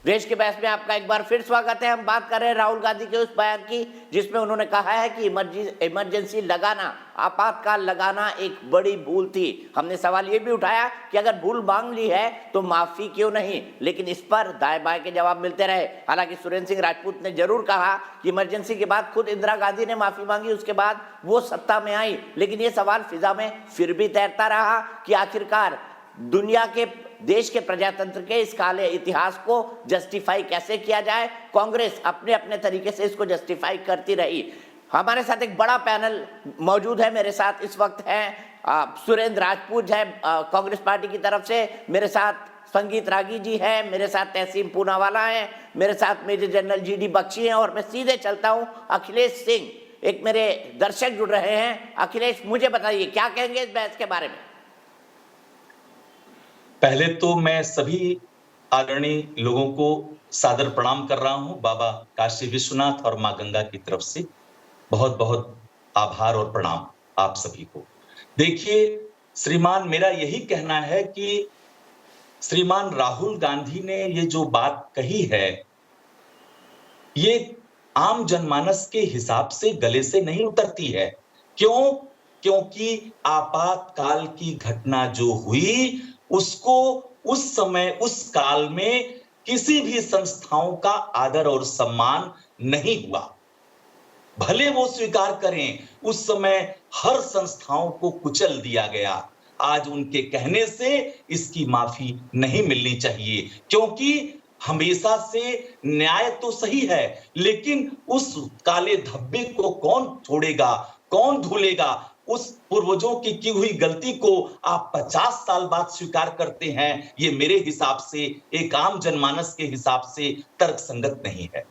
देश के बहस में आपका एक बार फिर स्वागत है। हम बात कर रहे हैं राहुल गांधी के उस बयान की जिसमें उन्होंने कहा है कि इमरजेंसी लगाना, आपातकाल लगाना एक बड़ी भूल थी। हमने सवाल ये भी उठाया कि अगर भूल मांग ली है तो माफी क्यों नहीं, लेकिन इस पर दाएं बाएं के जवाब मिलते रहे। हालांकि सुरेंद्र सिंह राजपूत ने जरूर कहा कि इमरजेंसी के बाद खुद इंदिरा गांधी ने माफी मांगी, उसके बाद वो सत्ता में आई, लेकिन ये सवाल फिजा में फिर भी तैरता रहा कि आखिरकार दुनिया के देश के प्रजातंत्र के इस काले इतिहास को जस्टिफाई कैसे किया जाए। कांग्रेस अपने अपने तरीके से इसको जस्टिफाई करती रही। हमारे साथ एक बड़ा पैनल मौजूद है। मेरे साथ इस वक्त हैं सुरेंद्र राजपूत है कांग्रेस पार्टी की तरफ से, मेरे साथ संगीत रागी जी है, मेरे साथ तहसीन पूनावाला है, मेरे साथ मेजर जनरल जीडी बख्शी हैं, और मैं सीधे चलता हूं अखिलेश सिंह। एक मेरे दर्शक जुड़ रहे हैं। अखिलेश, मुझे बताइए क्या कहेंगे इस बहस के बारे में। पहले तो मैं सभी आदरणीय लोगों को सादर प्रणाम कर रहा हूं। बाबा काशी विश्वनाथ और मां गंगा की तरफ से बहुत बहुत आभार और प्रणाम आप सभी को। देखिए श्रीमान, मेरा यही कहना है कि श्रीमान राहुल गांधी ने ये जो बात कही है, ये आम जनमानस के हिसाब से गले से नहीं उतरती है। क्यों? क्योंकि आपातकाल की घटना जो हुई उसको उस समय उस काल में किसी भी संस्थाओं का आदर और सम्मान नहीं हुआ। भले वो स्वीकार करें, उस समय हर संस्थाओं को कुचल दिया गया। आज उनके कहने से इसकी माफी नहीं मिलनी चाहिए, क्योंकि हमेशा से न्याय तो सही है, लेकिन उस काले धब्बे को कौन छोड़ेगा, कौन धुलेगा। उस पूर्वजों की हुई गलती को आप 50 साल बाद स्वीकार करते हैं, ये मेरे हिसाब से, एक आम जनमानस के हिसाब से तर्कसंगत नहीं है।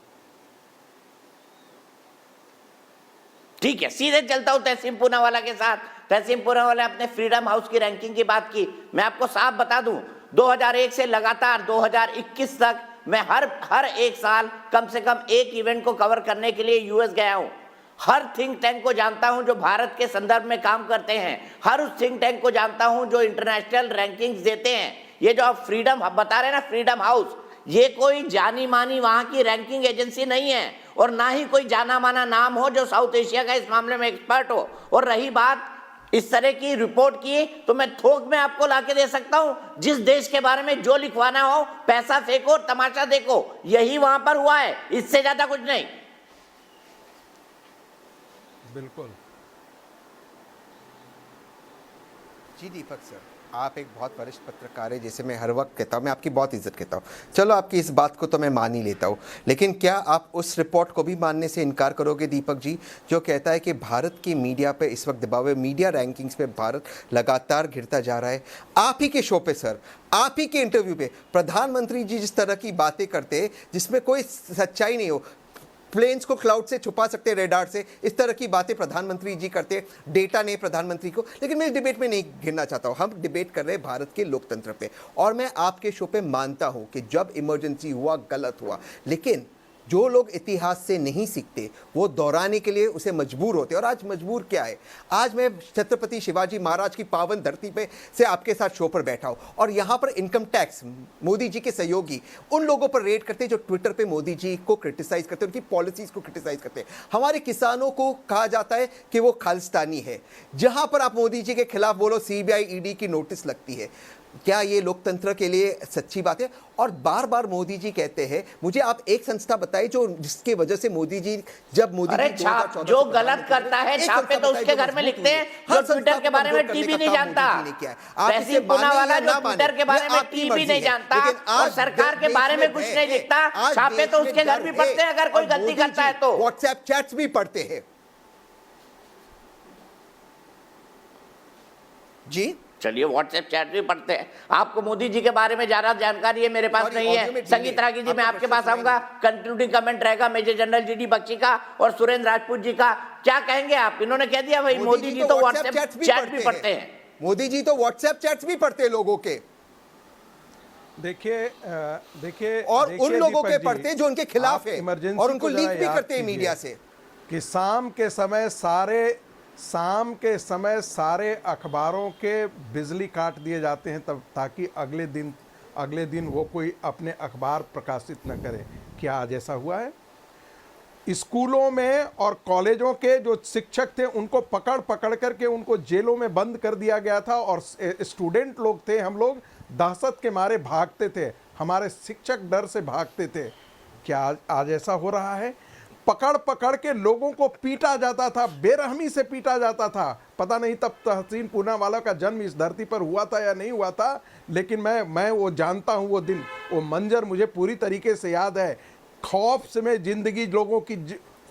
ठीक है, सीधे चलता हूं तहसीन पूनावाला के साथ। तहसीन पूनावाला अपने फ्रीडम हाउस की रैंकिंग की बात की। मैं आपको साफ बता दूं, 2001 से लगातार 2021 तक मैं हर एक साल कम से कम एक इवेंट को कवर करने के लिए यूएस गया हूं। हर थिंक टैंक को जानता हूं जो भारत के संदर्भ में काम करते हैं, हर उस थिंक टैंक को जानता हूं जो इंटरनेशनल रैंकिंग्स देते हैं। ये जो आप फ्रीडम बता रहे हैं ना, फ्रीडम हाउस, ये कोई जानी मानी वहां की रैंकिंग एजेंसी नहीं है, और ना ही कोई जाना माना नाम हो जो साउथ एशिया का इस मामले में एक्सपर्ट हो। और रही बात इस तरह की रिपोर्ट की, तो मैं थोक में आपको लाके दे सकता हूं। जिस देश के बारे में जो लिखवाना हो, पैसा फेंको, तमाशा देखो, यही वहां पर हुआ है, इससे ज्यादा कुछ नहीं। बिल्कुल जी दीपक सर, आप एक बहुत वरिष्ठ पत्रकार है, जैसे मैं हर वक्त कहता हूँ, मैं आपकी बहुत इज्जत करता हूँ। चलो आपकी इस बात को तो मैं मान ही लेता हूँ, लेकिन क्या आप उस रिपोर्ट को भी मानने से इनकार करोगे दीपक जी, जो कहता है कि भारत की मीडिया पे इस वक्त दबाव है, मीडिया रैंकिंग्स पे भारत लगातार गिरता जा रहा है। आप ही के शो पे सर, आप ही के इंटरव्यू पे प्रधानमंत्री जी जिस तरह की बातें करते हैं जिसमें कोई सच्चाई नहीं हो, प्लेन्स को क्लाउड से छुपा सकते हैं, रेडार से, इस तरह की बातें प्रधानमंत्री जी करते हैं, डेटा नहीं प्रधानमंत्री को। लेकिन मैं इस डिबेट में नहीं गिरना चाहता हूं, हम डिबेट कर रहे हैं भारत के लोकतंत्र पे, और मैं आपके शो पे मानता हूं कि जब इमरजेंसी हुआ गलत हुआ, लेकिन जो लोग इतिहास से नहीं सीखते वो दोहराने के लिए उसे मजबूर होते हैं। और आज मजबूर क्या है, आज मैं छत्रपति शिवाजी महाराज की पावन धरती पे से आपके साथ शो पर बैठा हूं, और यहां पर इनकम टैक्स मोदी जी के सहयोगी उन लोगों पर रेड करते हैं जो ट्विटर पे मोदी जी को क्रिटिसाइज करते हैं, उनकी पॉलिसीज को क्रिटिसाइज करते हैं। हमारे किसानों को कहा जाता है कि वो खालिस्तानी है। जहां पर आप मोदी जी के खिलाफ बोलो, सीबीआई ईडी की नोटिस लगती है। क्या ये लोकतंत्र के लिए सच्ची बात है? और बार बार मोदी जी कहते हैं, मुझे आप एक संस्था बताइए जो जिसके वजह से मोदी जी, जब मोदी जी जो गलत करता है छापे तो उसके घर में लिखते हैं, जो ट्विटर के बारे में टीवी नहीं जानता। तहसीन पूनावाला जो ट्विटर के बारे में टीवी नहीं जानता और सरकार के बारे में कुछ नहीं लिखता, छापे तो उसके घर भी पढ़ते हैं अगर कोई गलती करता है तो। व्हाट्सएप चैट्स भी पढ़ते हैं जी। चलिए, व्हाट्सएप चैट भी पढ़ते हैं। आपको मोदी जी के बारे में ज्यादा जानकारी है, मेरे पास नहीं है। संगीत रागी जी, मैं आपके पास आऊंगा। कंक्लूडिंग कमेंट रहेगा मेजर जनरल जीडी बख्शी का और सुरेंद्र राजपूत जी का। क्या कहेंगे आप? इन्होंने कह दिया भाई मोदी जी तो व्हाट्सएप चैट भी पढ़ते हैं। मोदी जी तो व्हाट्सएप चैट्स भी पढ़ते हैं लोगों के। देखिए और उन लोगों के पढ़ते हैं जो उनके खिलाफ है, और उनको लीक भी करते हैं मीडिया से कि शाम के समय सारे अखबारों के बिजली काट दिए जाते हैं, तब ताकि अगले दिन अगले दिन वो कोई अपने अखबार प्रकाशित न करे। क्या आज ऐसा हुआ है? स्कूलों में और कॉलेजों के जो शिक्षक थे उनको पकड़ पकड़ करके उनको जेलों में बंद कर दिया गया था, और स्टूडेंट लोग थे, हम लोग दहशत के मारे भागते थे, हमारे शिक्षक डर से भागते थे। क्या आज ऐसा हो रहा है? पकड़ पकड़ के लोगों को पीटा जाता था, बेरहमी से पीटा जाता था। पता नहीं तब तहसीन पूनावाला का जन्म इस धरती पर हुआ था या नहीं हुआ था, लेकिन मैं वो जानता हूँ, वो दिन, वो मंजर मुझे पूरी तरीके से याद है। खौफ से में जिंदगी लोगों की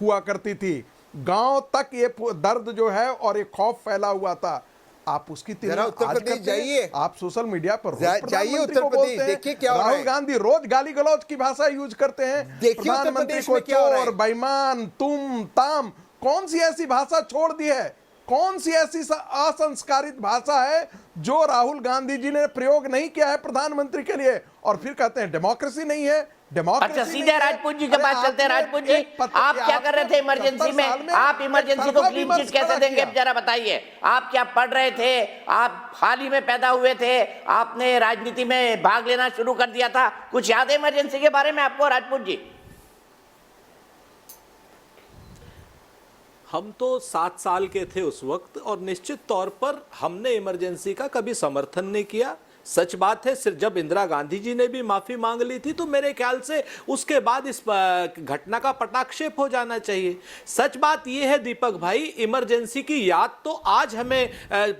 हुआ करती थी, गांव तक ये दर्द जो है और ये खौफ फैला हुआ था। आप उसकी जरा उत्तर प्रदेश जाइए, आप सोशल मीडिया पर जाइए उत्तर प्रदेश, देखिए क्या हो रहा है। राहुल गांधी रोज गाली गलौज की भाषा यूज करते हैं, देखिए उत्तर प्रधानमंत्री प्रदेश को में क्या हो रहा है। चोर, बेईमान, तुम ताम, कौन सी ऐसी भाषा छोड़ दी है? कौन सी ऐसी असंस्कारित भाषा है जो राहुल गांधी जी ने प्रयोग नहीं किया है प्रधानमंत्री के लिए, और फिर कहते हैं डेमोक्रेसी नहीं है। अच्छा, सीधे राजपूत जी के पास चलते हैं। राजपूत जी, आप क्या कर रहे थे इमरजेंसी में? आप इमरजेंसी को क्लीन चिट कैसे देंगे, जरा बताइए। आप क्या पढ़ रहे थे? आप हाल ही में पैदा हुए थे, आपने राजनीति में भाग लेना शुरू कर दिया था, कुछ याद है इमरजेंसी के बारे में आपको राजपूत जी? हम तो 7 साल के थे उस वक्त, और निश्चित तौर पर हमने इमरजेंसी का कभी समर्थन नहीं किया। सच बात है, सिर्फ जब इंदिरा गांधी जी ने भी माफी मांग ली थी तो मेरे ख्याल से उसके बाद इस घटना का पटाक्षेप हो जाना चाहिए। सच बात यह है दीपक भाई, इमरजेंसी की याद तो आज हमें,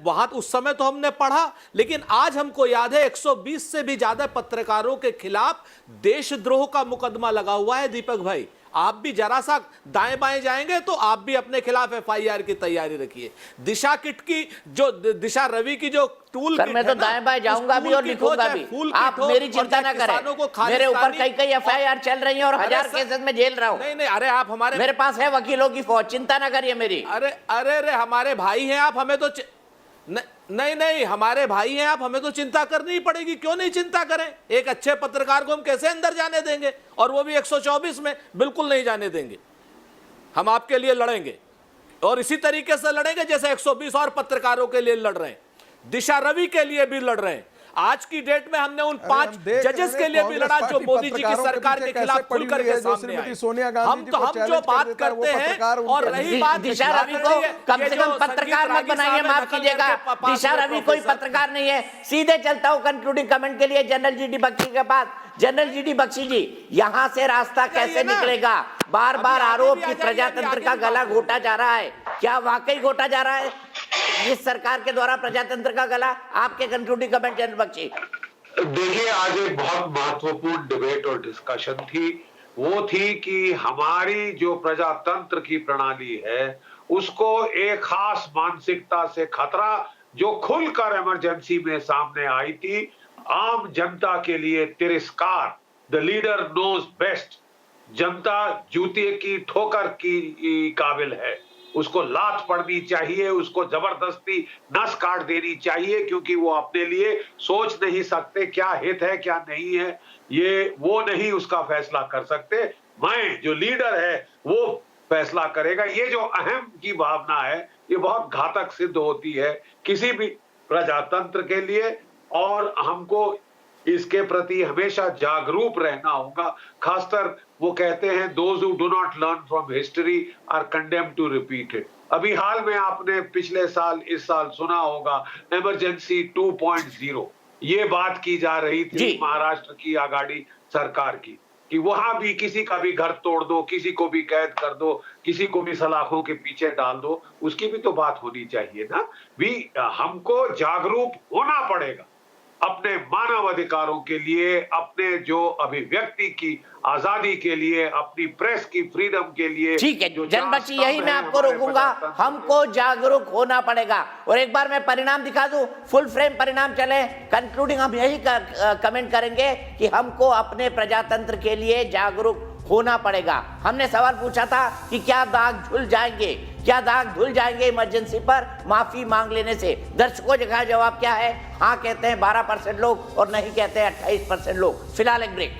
वहां उस समय तो हमने पढ़ा, लेकिन आज हमको याद है 120 से भी ज्यादा पत्रकारों के खिलाफ देशद्रोह का मुकदमा लगा हुआ है। दीपक भाई, आप भी जरा सा दाएं बाएं जाएंगे तो आप भी अपने खिलाफ एफआईआर की तैयारी रखिए। दिशा किट की जो, दिशा रवि की जो टूल सर, मैं तो दाएं बाएं जाऊंगा भी और लिखूंगा भी, आप मेरी चिंता ना करें। मेरे ऊपर कई एफआईआर चल रही है और 1000 केसेस में जेल रहा हूं। नहीं, अरे आप हमारे, मेरे पास है वकीलों की फौज, चिंता ना करिए मेरी। अरे हमारे भाई हैं आप, हमें तो नहीं, हमारे भाई हैं आप, हमें तो चिंता करनी पड़ेगी। क्यों नहीं चिंता करें? एक अच्छे पत्रकार को हम कैसे अंदर जाने देंगे, और वो भी 124 में? बिल्कुल नहीं जाने देंगे। हम आपके लिए लड़ेंगे, और इसी तरीके से लड़ेंगे जैसे 120 और पत्रकारों के लिए लड़ रहे हैं, दिशा रवि के लिए भी लड़ रहे हैं। आज की डेट में हमने उन 5 जजेस के लिए भी लड़ा जो मोदी जी की सरकार के खिलाफ खुल करके सामने आए। हम जो बात करते हैं, और रही बात दिशा रवि को कम से कम पत्रकार मत बनाइए, माफ कीजिएगा, दिशा रवि कोई पत्रकार नहीं है। सीधे चलता हूं कंक्लूडिंग कमेंट के लिए जनरल जीडी बख्शी के पास। जनरल जीडी बख्शी जी, यहां से रास्ता कैसे निकलेगा? बार बार आरोप कि प्रजातंत्र का गला घोटा जा रहा है, क्या वाकई घोटा जा रहा है इस सरकार के द्वारा प्रजातंत्र का गला? आपके कंक्लूडिंग कमेंट जनरल बख्शी। देखिए, आज एक बहुत महत्वपूर्ण डिबेट और डिस्कशन थी। वो थी कि हमारी जो प्रजातंत्र की प्रणाली है उसको एक खास मानसिकता से खतरा जो खुलकर इमरजेंसी में सामने आई थी, आम जनता के लिए तिरस्कार, द लीडर नोज बेस्ट, जनता जूते की ठोकर की काबिल है, उसको लात पड़नी चाहिए, उसको जबरदस्ती नस काट देनी चाहिए, क्योंकि वो अपने लिए सोच नहीं सकते क्या हित है क्या नहीं है, ये वो नहीं उसका फैसला कर सकते। मैं जो लीडर है वो फैसला करेगा। ये जो अहम की भावना है ये बहुत घातक सिद्ध होती है किसी भी प्रजातंत्र के लिए, और हमको इसके प्रति हमेशा जागरूक रहना होगा। खासकर वो कहते हैं those who do not learn from history are condemned to repeat it। अभी हाल में आपने पिछले साल इस साल सुना होगा इमरजेंसी 2.0, ये बात की जा रही थी महाराष्ट्र की आघाड़ी सरकार की कि वहां भी किसी का भी घर तोड़ दो, किसी को भी कैद कर दो, किसी को भी सलाखों के पीछे डाल दो, उसकी भी तो बात होनी चाहिए ना। भी हमको जागरूक होना पड़ेगा अपने मानव अधिकारों के लिए, अपने जो अभिव्यक्ति की आजादी के लिए, अपनी प्रेस की फ्रीडम के लिए। ठीक है जनरल बख्शी, यही मैं आपको रोकूंगा, हमको जागरूक होना पड़ेगा। और एक बार मैं परिणाम दिखा दूं, फुल फ्रेम परिणाम चले, कंक्लूडिंग हम यही कमेंट करेंगे कि हमको अपने प्रजातंत्र के लिए जागरूक होना पड़ेगा। हमने सवाल पूछा था कि क्या दाग धुल जाएंगे, क्या दाग धुल जाएंगे इमरजेंसी पर माफी मांग लेने से? दर्शकों का जवाब क्या है? हाँ कहते हैं 12% लोग और नहीं कहते हैं 28% लोग। फिलहाल एक ब्रेक।